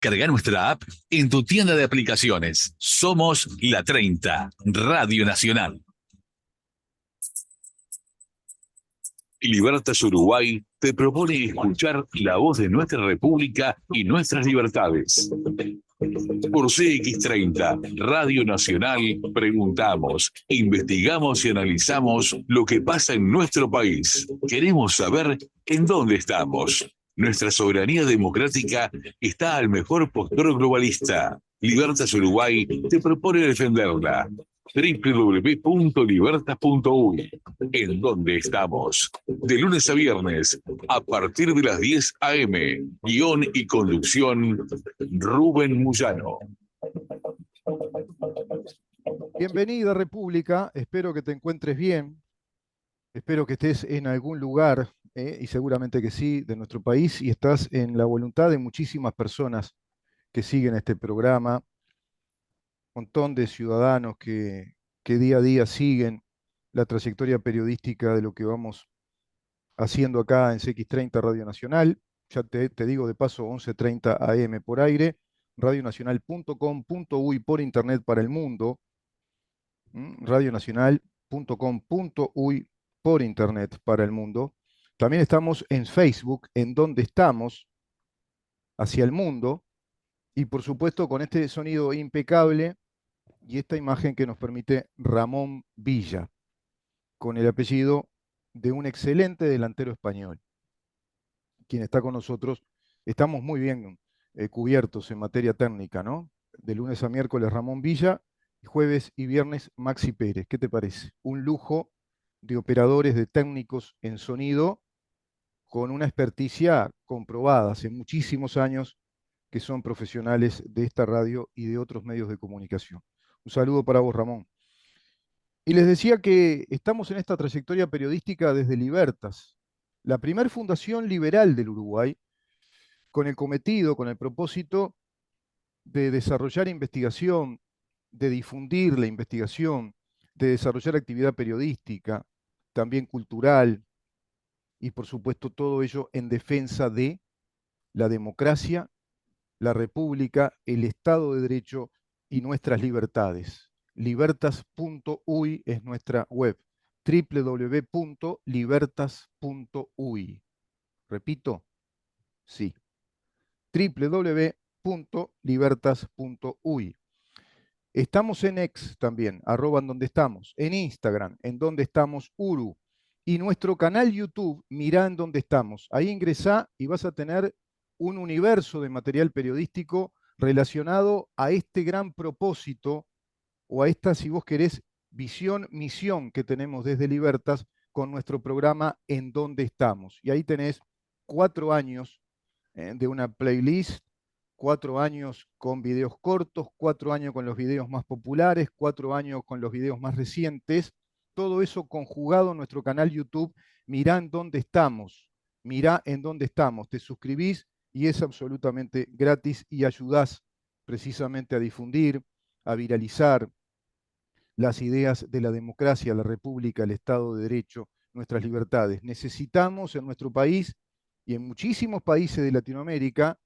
Descarga nuestra app en tu tienda de aplicaciones. Somos La 30, Radio Nacional. Libertas Uruguay te propone escuchar la voz de nuestra República y nuestras libertades. Por CX30, Radio Nacional, preguntamos, investigamos y analizamos lo que pasa en nuestro país. Queremos saber en dónde estamos. Nuestra soberanía democrática está al mejor postor globalista. Libertas Uruguay te propone defenderla. www.libertas.uy. ¿En dónde estamos? De lunes a viernes, a partir de las 10 a.m. Guión y conducción, Rubén Muyano. Bienvenida, República. Espero que te encuentres bien. Espero que estés en algún lugar, y seguramente que sí, de nuestro país, y estás en la voluntad de muchísimas personas que siguen este programa, un montón de ciudadanos que día a día siguen la trayectoria periodística de lo que vamos haciendo acá en CX30 Radio Nacional. Ya te digo de paso, 11:30 AM por aire, radionacional.com.uy por internet para el mundo, radionacional.com.uy por internet para el mundo. También estamos en Facebook, en donde estamos, hacia el mundo, y por supuesto con este sonido impecable y esta imagen que nos permite Ramón Villa, con el apellido de un excelente delantero español, quien está con nosotros. Estamos muy bien cubiertos en materia técnica, ¿no? De lunes a miércoles Ramón Villa, jueves y viernes Maxi Pérez. ¿Qué te parece? Un lujo de operadores, de técnicos en sonido, con una experticia comprobada hace muchísimos años, que son profesionales de esta radio y de otros medios de comunicación. Un saludo para vos, Ramón. Y les decía que estamos en esta trayectoria periodística desde Libertas, la primer fundación liberal del Uruguay, con el cometido, con el propósito de desarrollar investigación, de difundir la investigación, de desarrollar actividad periodística, también cultural, y por supuesto todo ello en defensa de la democracia, la república, el Estado de Derecho y nuestras libertades. Libertas.uy es nuestra web, www.libertas.uy. Repito, sí, www.libertas.uy. Estamos en X también, @ en donde estamos, en Instagram, en donde estamos Uru, y nuestro canal YouTube, mirá en donde estamos. Ahí ingresá y vas a tener un universo de material periodístico relacionado a este gran propósito, o a esta, si vos querés, visión, misión que tenemos desde Libertas con nuestro programa En Dónde Estamos. Y ahí tenés 4 años de una playlist, 4 años con videos cortos, 4 años con los videos más populares, 4 años con los videos más recientes. Todo eso conjugado en nuestro canal YouTube. Mirá en dónde estamos, mirá en dónde estamos. Te suscribís y es absolutamente gratis y ayudás precisamente a difundir, a viralizar las ideas de la democracia, la república, el Estado de Derecho, nuestras libertades. Necesitamos en nuestro país y en muchísimos países de Latinoamérica,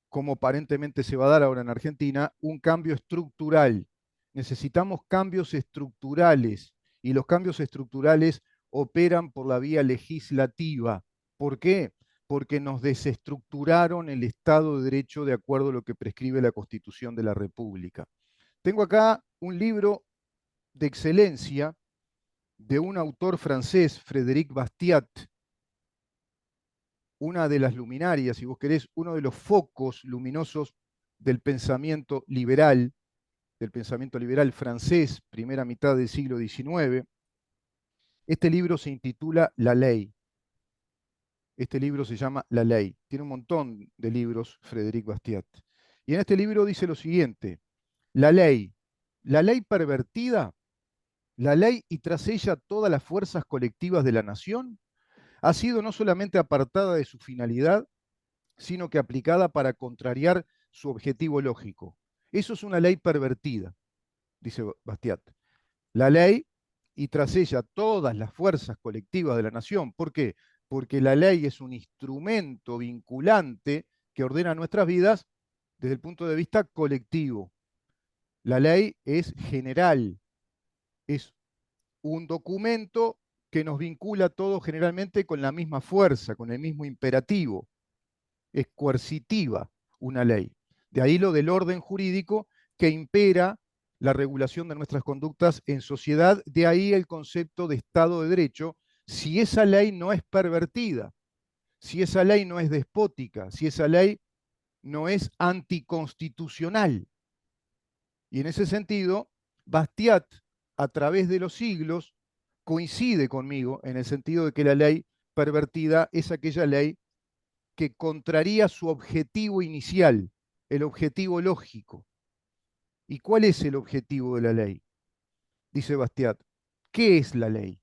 como aparentemente se va a dar ahora en Argentina, un cambio estructural. Necesitamos cambios estructurales, y los cambios estructurales operan por la vía legislativa. ¿Por qué? Porque nos desestructuraron el Estado de Derecho de acuerdo a lo que prescribe la Constitución de la República. Tengo acá un libro de excelencia de un autor francés, Frédéric Bastiat, una de las luminarias, si vos querés, uno de los focos luminosos del pensamiento liberal francés, primera mitad del siglo XIX. Este libro se intitula La Ley. Este libro se llama La Ley. Tiene un montón de libros, Frédéric Bastiat. Y en este libro dice lo siguiente: la ley pervertida, la ley y tras ella todas las fuerzas colectivas de la nación, ha sido no solamente apartada de su finalidad, sino que aplicada para contrariar su objetivo lógico. Eso es una ley pervertida, dice Bastiat. La ley y tras ella todas las fuerzas colectivas de la nación. ¿Por qué? Porque la ley es un instrumento vinculante que ordena nuestras vidas desde el punto de vista colectivo. La ley es general, es un documento que nos vincula a todos generalmente con la misma fuerza, con el mismo imperativo. Es coercitiva una ley. De ahí lo del orden jurídico que impera la regulación de nuestras conductas en sociedad, de ahí el concepto de Estado de Derecho, si esa ley no es pervertida, si esa ley no es despótica, si esa ley no es anticonstitucional. Y en ese sentido, Bastiat, a través de los siglos, coincide conmigo en el sentido de que la ley pervertida es aquella ley que contraría su objetivo inicial, el objetivo lógico. ¿Y cuál es el objetivo de la ley? Dice Bastiat. ¿Qué es la ley?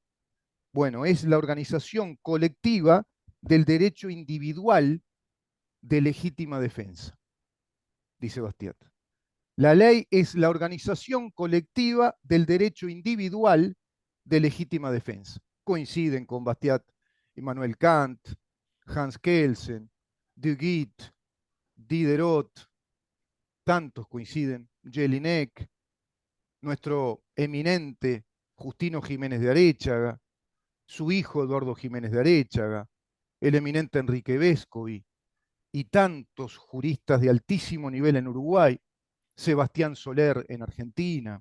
Bueno, es la organización colectiva del derecho individual de legítima defensa, dice Bastiat. La ley es la organización colectiva del derecho individual de legítima defensa. Coinciden con Bastiat Immanuel Kant, Hans Kelsen, de Guit, Diderot, tantos coinciden, Jelinek, nuestro eminente Justino Jiménez de Aréchaga, su hijo Eduardo Jiménez de Aréchaga, el eminente Enrique Vescovi y tantos juristas de altísimo nivel en Uruguay, Sebastián Soler en Argentina,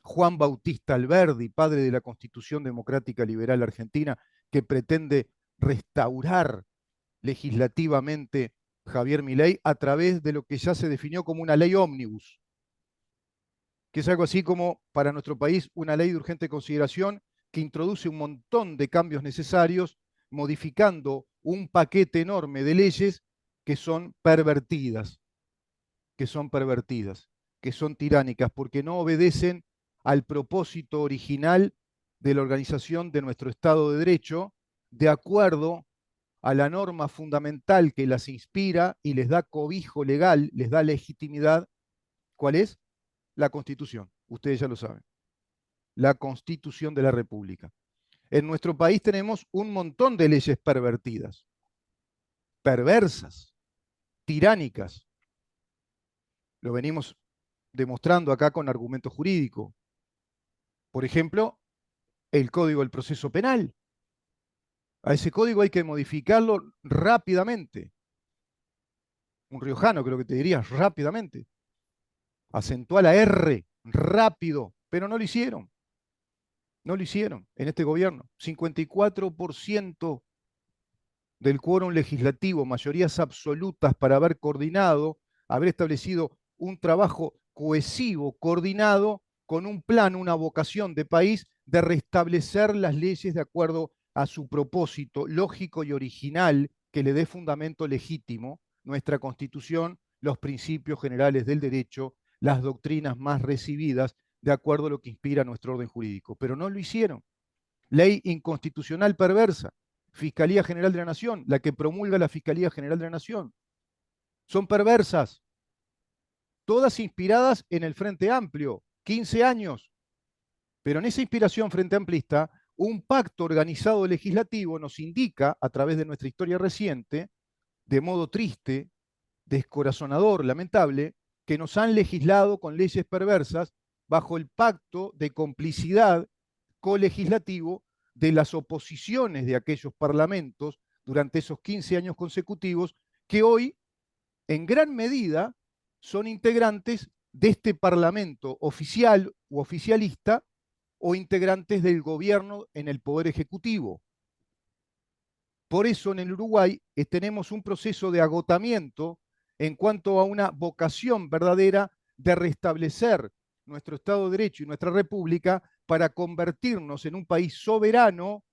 Juan Bautista Alberdi, padre de la Constitución Democrática Liberal Argentina, que pretende restaurar legislativamente Javier Milei a través de lo que ya se definió como una ley ómnibus, que es algo así como para nuestro país una ley de urgente consideración que introduce un montón de cambios necesarios, modificando un paquete enorme de leyes que son pervertidas, que son pervertidas, que son tiránicas, porque no obedecen al propósito original de la organización de nuestro Estado de Derecho, de acuerdo a la norma fundamental que las inspira y les da cobijo legal, les da legitimidad. ¿Cuál es? La Constitución. Ustedes ya lo saben. La Constitución de la República. En nuestro país tenemos un montón de leyes pervertidas, perversas, tiránicas. Lo venimos demostrando acá con argumento jurídico. Por ejemplo, el Código del Proceso Penal. A ese código hay que modificarlo rápidamente. Un riojano creo que te diría, rápidamente. Acentúa la R, rápido, pero no lo hicieron. No lo hicieron en este gobierno. 54% del quórum legislativo, mayorías absolutas para haber coordinado, haber establecido un trabajo cohesivo, coordinado, con un plan, una vocación de país de restablecer las leyes de acuerdo a su propósito lógico y original que le dé fundamento legítimo, nuestra Constitución, los principios generales del derecho, las doctrinas más recibidas, de acuerdo a lo que inspira nuestro orden jurídico. Pero no lo hicieron. Ley inconstitucional perversa. Fiscalía General de la Nación, la que promulga la Fiscalía General de la Nación. Son perversas, todas inspiradas en el Frente Amplio, 15 años. Pero en esa inspiración frente amplista, un pacto organizado legislativo nos indica, a través de nuestra historia reciente, de modo triste, descorazonador, lamentable, que nos han legislado con leyes perversas bajo el pacto de complicidad colegislativo de las oposiciones de aquellos parlamentos durante esos 15 años consecutivos, que hoy, en gran medida, son integrantes de este parlamento oficial u oficialista o integrantes del gobierno en el Poder Ejecutivo. Por eso en el Uruguay tenemos un proceso de agotamiento en cuanto a una vocación verdadera de restablecer nuestro Estado de Derecho y nuestra República para convertirnos en un país soberano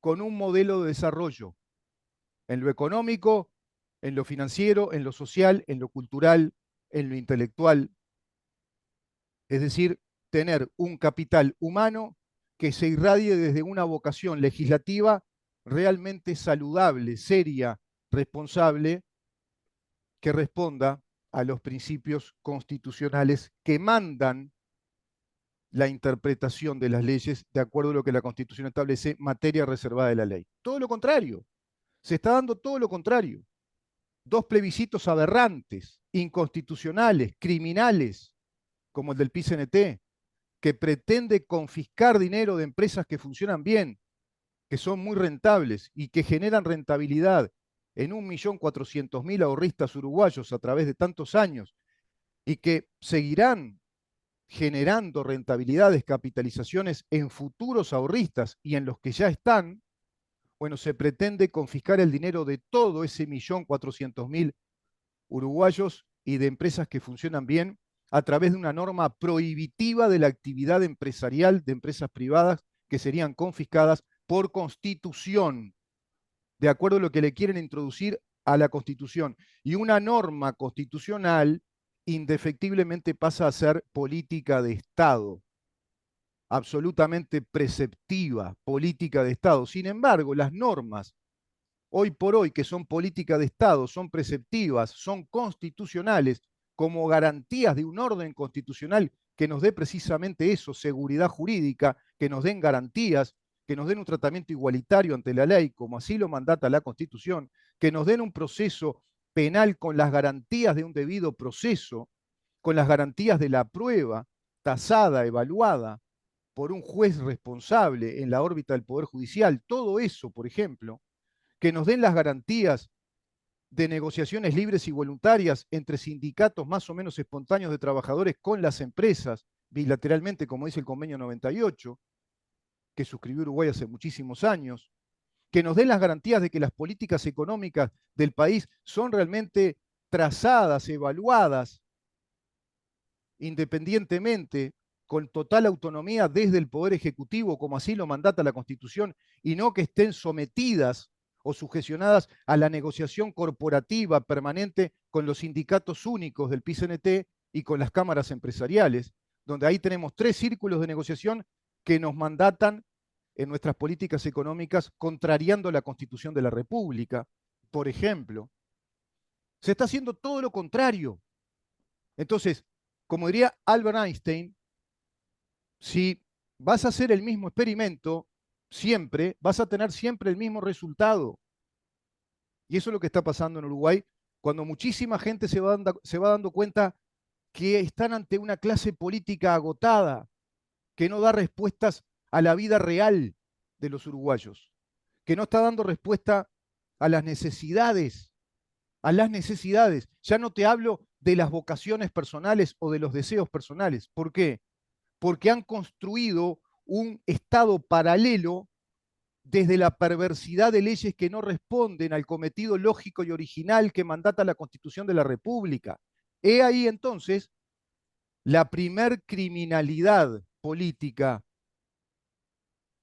con un modelo de desarrollo en lo económico, en lo financiero, en lo social, en lo cultural, en lo intelectual. Es decir, tener un capital humano que se irradie desde una vocación legislativa realmente saludable, seria, responsable, que responda a los principios constitucionales que mandan la interpretación de las leyes de acuerdo a lo que la Constitución establece, materia reservada de la ley. Todo lo contrario. Se está dando todo lo contrario. 2 plebiscitos aberrantes, inconstitucionales, criminales, como el del PIT-CNT, que pretende confiscar dinero de empresas que funcionan bien, que son muy rentables y que generan rentabilidad en 1.400.000 ahorristas uruguayos a través de tantos años y que seguirán generando rentabilidades, capitalizaciones en futuros ahorristas y en los que ya están, bueno, se pretende confiscar el dinero de todo ese 1.400.000 uruguayos y de empresas que funcionan bien a través de una norma prohibitiva de la actividad empresarial de empresas privadas que serían confiscadas por Constitución, de acuerdo a lo que le quieren introducir a la Constitución. Y una norma constitucional indefectiblemente pasa a ser política de Estado, absolutamente preceptiva, política de Estado. Sin embargo, las normas hoy por hoy, que son política de Estado, son preceptivas, son constitucionales, como garantías de un orden constitucional que nos dé precisamente eso, seguridad jurídica, que nos den garantías, que nos den un tratamiento igualitario ante la ley, como así lo mandata la Constitución, que nos den un proceso penal con las garantías de un debido proceso, con las garantías de la prueba tasada, evaluada por un juez responsable en la órbita del Poder Judicial. Todo eso, por ejemplo, que nos den las garantías de negociaciones libres y voluntarias entre sindicatos más o menos espontáneos de trabajadores con las empresas, bilateralmente, como dice el convenio 98, que suscribió Uruguay hace muchísimos años, que nos den las garantías de que las políticas económicas del país son realmente trazadas, evaluadas, independientemente, con total autonomía desde el Poder Ejecutivo, como así lo mandata la Constitución, y no que estén sometidas o sujecionadas a la negociación corporativa permanente con los sindicatos únicos del PIT-CNT y con las cámaras empresariales, donde ahí tenemos 3 círculos de negociación que nos mandatan en nuestras políticas económicas contrariando la Constitución de la República, por ejemplo. Se está haciendo todo lo contrario. Entonces, como diría Albert Einstein, si vas a hacer el mismo experimento siempre, vas a tener siempre el mismo resultado. Y eso es lo que está pasando en Uruguay, cuando muchísima gente se va dando cuenta que están ante una clase política agotada, que no da respuestas a la vida real de los uruguayos, que no está dando respuesta a las necesidades, a las necesidades. Ya no te hablo de las vocaciones personales o de los deseos personales. ¿Por qué? Porque han construido un Estado paralelo desde la perversidad de leyes que no responden al cometido lógico y original que mandata la Constitución de la República. He ahí entonces la primer criminalidad política,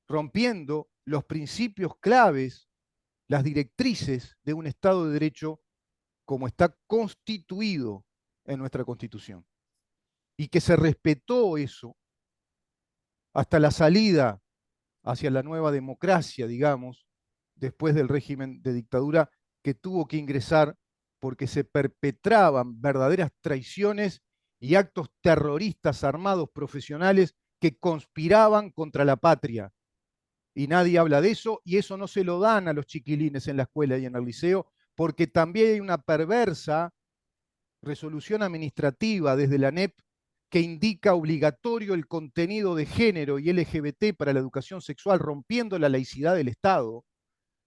rompiendo los principios claves, las directrices de un Estado de Derecho como está constituido en nuestra Constitución. Y que se respetó eso hasta la salida hacia la nueva democracia, digamos, después del régimen de dictadura que tuvo que ingresar porque se perpetraban verdaderas traiciones y actos terroristas armados profesionales que conspiraban contra la patria. Y nadie habla de eso, y eso no se lo dan a los chiquilines en la escuela y en el liceo, porque también hay una perversa resolución administrativa desde la ANEP que indica obligatorio el contenido de género y LGBT para la educación sexual, rompiendo la laicidad del Estado,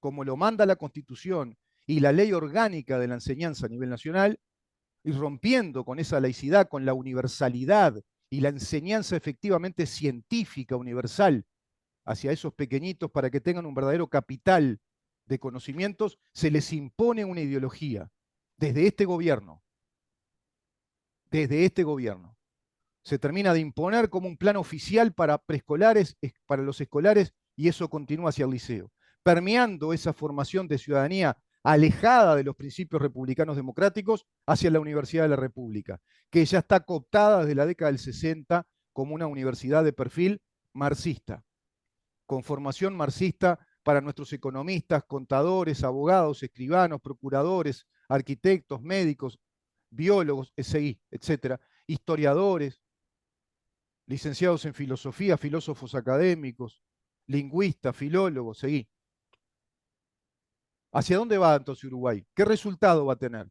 como lo manda la Constitución y la ley orgánica de la enseñanza a nivel nacional, y rompiendo con esa laicidad, con la universalidad y la enseñanza efectivamente científica universal hacia esos pequeñitos para que tengan un verdadero capital de conocimientos, se les impone una ideología desde este gobierno. Desde este gobierno. Se termina de imponer como un plan oficial para preescolares, para los escolares, y eso continúa hacia el liceo, permeando esa formación de ciudadanía alejada de los principios republicanos democráticos hacia la Universidad de la República, que ya está cooptada desde la década del 60 como una universidad de perfil marxista, con formación marxista para nuestros economistas, contadores, abogados, escribanos, procuradores, arquitectos, médicos, biólogos, SI, etcétera, historiadores, licenciados en filosofía, filósofos académicos, lingüistas, filólogos, seguí. ¿Hacia dónde va entonces Uruguay? ¿Qué resultado va a tener?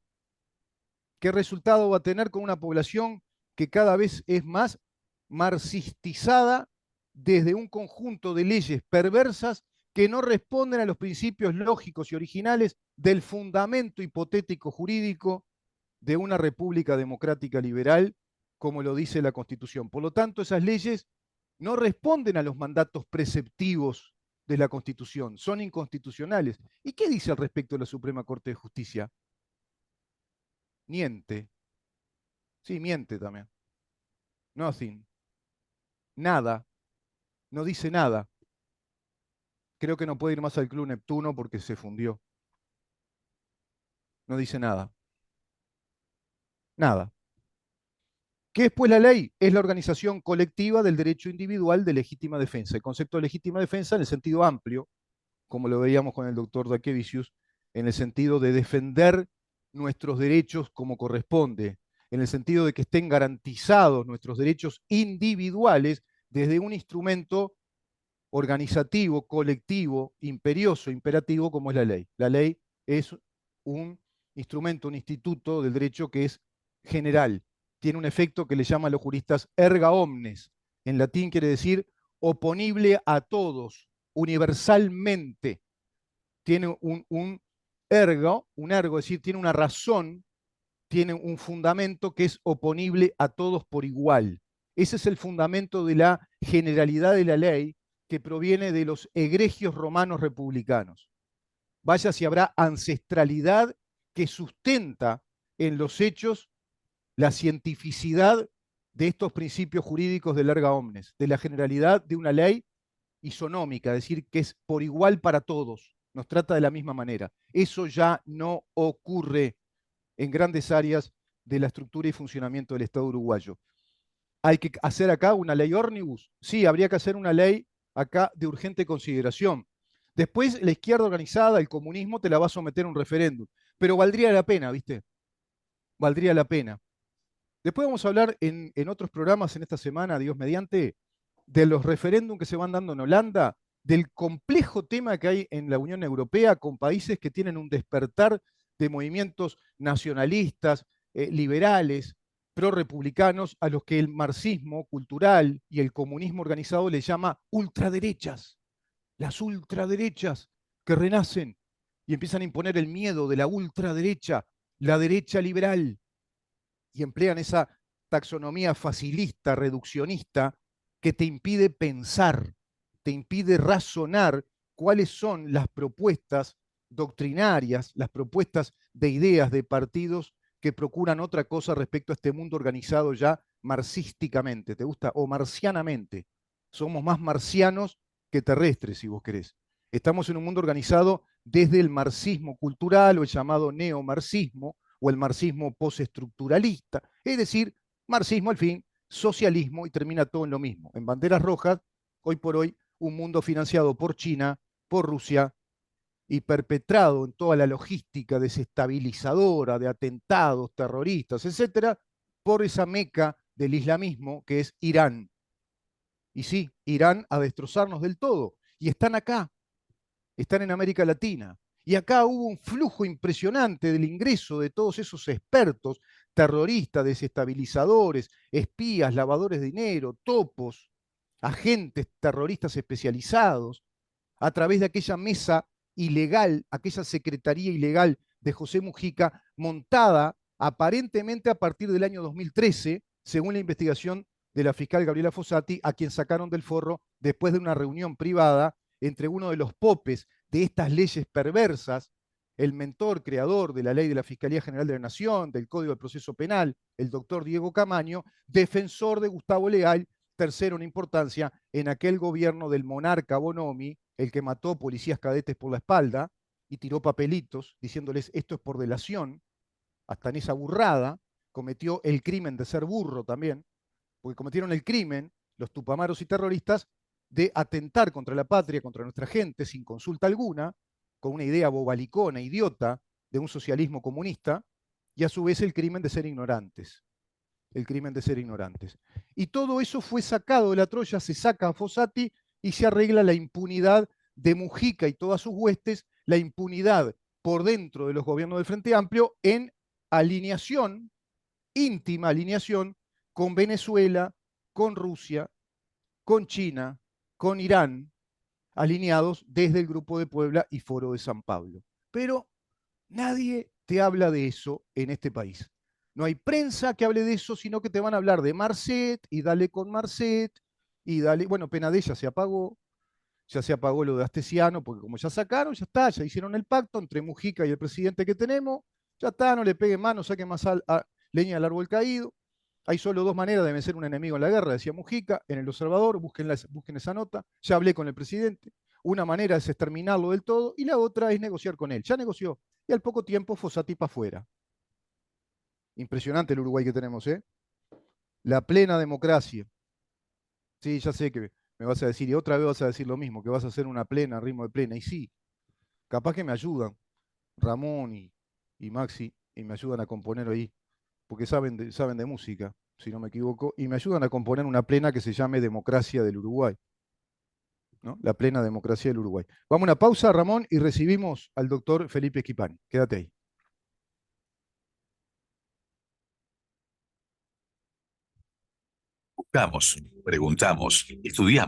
¿Qué resultado va a tener con una población que cada vez es más marxistizada desde un conjunto de leyes perversas que no responden a los principios lógicos y originales del fundamento hipotético jurídico de una república democrática liberal, como lo dice la Constitución? Por lo tanto, esas leyes no responden a los mandatos preceptivos de la Constitución, son inconstitucionales. ¿Y qué dice al respecto la Suprema Corte de Justicia? Miente. Sí, miente también. Nothing. Nada. No dice nada. Creo que no puede ir más al Club Neptuno porque se fundió. No dice nada. Nada. ¿Qué es pues la ley? Es la organización colectiva del derecho individual de legítima defensa. El concepto de legítima defensa en el sentido amplio, como lo veíamos con el doctor Daquevicius, en el sentido de defender nuestros derechos como corresponde, en el sentido de que estén garantizados nuestros derechos individuales desde un instrumento organizativo, colectivo, imperioso, imperativo, como es la ley. La ley es un instrumento, un instituto del derecho que es general. Tiene un efecto que le llaman los juristas erga omnes. En latín quiere decir oponible a todos, universalmente. Tiene un ergo, es decir, tiene una razón, tiene un fundamento que es oponible a todos por igual. Ese es el fundamento de la generalidad de la ley que proviene de los egregios romanos republicanos. Vaya si habrá ancestralidad que sustenta en los hechos la cientificidad de estos principios jurídicos del erga omnes, de la generalidad de una ley isonómica, es decir, que es por igual para todos, nos trata de la misma manera. Eso ya no ocurre en grandes áreas de la estructura y funcionamiento del Estado uruguayo. ¿Hay que hacer acá una ley ómnibus? Sí, habría que hacer una ley acá de urgente consideración. Después, la izquierda organizada, el comunismo, te la va a someter a un referéndum. Pero valdría la pena, ¿viste? Valdría la pena. Después vamos a hablar en otros programas en esta semana, Dios mediante, de los referéndums que se van dando en Holanda, del complejo tema que hay en la Unión Europea con países que tienen un despertar de movimientos nacionalistas, liberales, pro-republicanos, a los que el marxismo cultural y el comunismo organizado le llama ultraderechas. Las ultraderechas que renacen y empiezan a imponer el miedo de la ultraderecha, la derecha liberal, y emplean esa taxonomía facilista, reduccionista, que te impide pensar, te impide razonar cuáles son las propuestas doctrinarias, las propuestas de ideas de partidos que procuran otra cosa respecto a este mundo organizado ya marxísticamente, ¿te gusta? O marcianamente. Somos más marcianos que terrestres, si vos querés. Estamos en un mundo organizado desde el marxismo cultural o el llamado neomarxismo, o el marxismo postestructuralista, es decir, marxismo al fin, socialismo, y termina todo en lo mismo. En banderas rojas, hoy por hoy, un mundo financiado por China, por Rusia, y perpetrado en toda la logística desestabilizadora de atentados terroristas, etcétera, por esa meca del islamismo que es Irán. Y sí, Irán a destrozarnos del todo. Y están acá, están en América Latina. Y acá hubo un flujo impresionante del ingreso de todos esos expertos, terroristas, desestabilizadores, espías, lavadores de dinero, topos, agentes terroristas especializados, a través de aquella mesa ilegal, aquella secretaría ilegal de José Mujica, montada aparentemente a partir del año 2013, según la investigación de la fiscal Gabriela Fossati, a quien sacaron del forro después de una reunión privada entre uno de los popes de estas leyes perversas, el mentor creador de la ley de la Fiscalía General de la Nación, del Código de Proceso Penal, el doctor Diego Camaño, defensor de Gustavo Leal, tercero en importancia en aquel gobierno del monarca Bonomi, el que mató policías cadetes por la espalda y tiró papelitos diciéndoles esto es por delación, hasta en esa burrada, cometió el crimen de ser burro también, porque cometieron el crimen, los tupamaros y terroristas, de atentar contra la patria, contra nuestra gente, sin consulta alguna, con una idea bobalicona, idiota, de un socialismo comunista, y a su vez el crimen de ser ignorantes. El crimen de ser ignorantes. Y todo eso fue sacado de la Troya, se saca a Fossati y se arregla la impunidad de Mujica y todas sus huestes, la impunidad por dentro de los gobiernos del Frente Amplio en alineación, íntima alineación, con Venezuela, con Rusia, con China, con Irán, alineados desde el Grupo de Puebla y Foro de San Pablo. Pero nadie te habla de eso en este país. No hay prensa que hable de eso, sino que te van a hablar de Marcet y dale con Marcet y dale. Bueno, Penadella ya se apagó lo de Astesiano, porque como ya sacaron, ya está, ya hicieron el pacto entre Mujica y el presidente que tenemos, ya está, no le peguen más, no saquen más leña al árbol caído. Hay solo dos maneras de vencer un enemigo en la guerra, decía Mujica, en el Observador, busquen esa nota, ya hablé con el presidente. Una manera es exterminarlo del todo y la otra es negociar con él. Ya negoció y al poco tiempo Fossati para afuera. Impresionante el Uruguay que tenemos, ¿eh? La plena democracia. Sí, ya sé que me vas a decir, y otra vez vas a decir lo mismo, que vas a hacer una plena, ritmo de plena. Y sí, capaz que me ayudan Ramón y Maxi, y me ayudan a componer ahí, porque saben de música, si no me equivoco, y me ayudan a componer una plena que se llame Democracia del Uruguay, ¿no? La plena democracia del Uruguay. Vamos a una pausa, Ramón, y recibimos al doctor Felipe Esquipani. Quédate ahí. Buscamos, preguntamos, estudiamos.